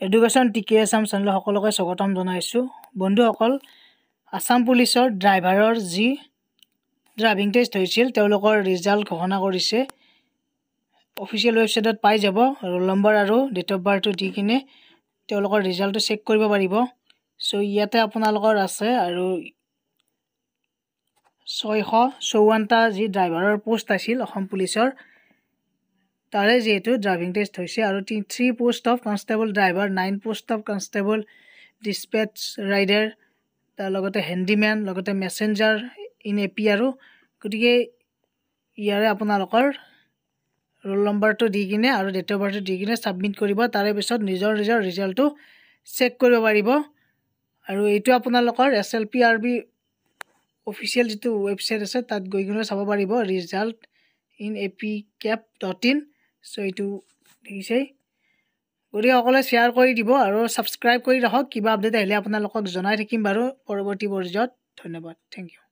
education টিকে Assam channel সকলোকে স্বাগতম জনাইছোঁ বন্ধুসকল আছাম পুলিচৰ ড্ৰাইভাৰৰ যি ড্ৰাইভিং টেষ্ট হৈছিল তেওঁলোকৰ ৰিজাল্ট ঘোষণা কৰিছে অফিচিয়েল ৱেবছাইটত পাই যাব ৰোল নম্বৰ আৰু ডেট অফ বাৰ্থটো দি কিনে তেওঁলোকৰ ৰিজাল্টটো চেক কৰিব পাৰিব সো ইয়াতে আপোনালোকৰ আছে আৰু 654টা যি ড্ৰাইভাৰৰ পোষ্ট আছিল অসম পুলিচৰ তাৰে যেহেতু ড্ৰাইভিং টেষ্ট হৈছে আৰু 3 post of constable driver 9 post of constable dispatch rider তাৰ লগতে হেণ্ডিমেন লগতে মেছেঞ্জাৰ ইন এপি আৰু গতিকে ইয়াৰে আপোনালোকৰ ৰোল নম্বৰটো দি কিনে আৰু ডেট অফ বাৰ্থটো দি কিনে সাবমিট কৰিব তাৰে পিছত নিজৰ ৰিজাল্টটো চেক কৰিব পাৰিব আৰু এইটো আপোনালোকৰ SLPRB অফিচিয়েল যেটো ৱেবছাইট আছে তাত গৈ কিনে চাব পাৰিব ৰিজাল্ট ইন apcap.in সো এইটো দেখিছে গতিকে সকলোৱে শ্বেয়াৰ কৰি দিব আৰু সাবস্ক্ৰাইব কৰি ৰাখক কিবা আপডেট আহিলে আপোনালোকক জনাই থাকিম বাৰু পৰৱৰ্তী পৰ্যায়ত ধন্যবাদ থ্যাংক ইউ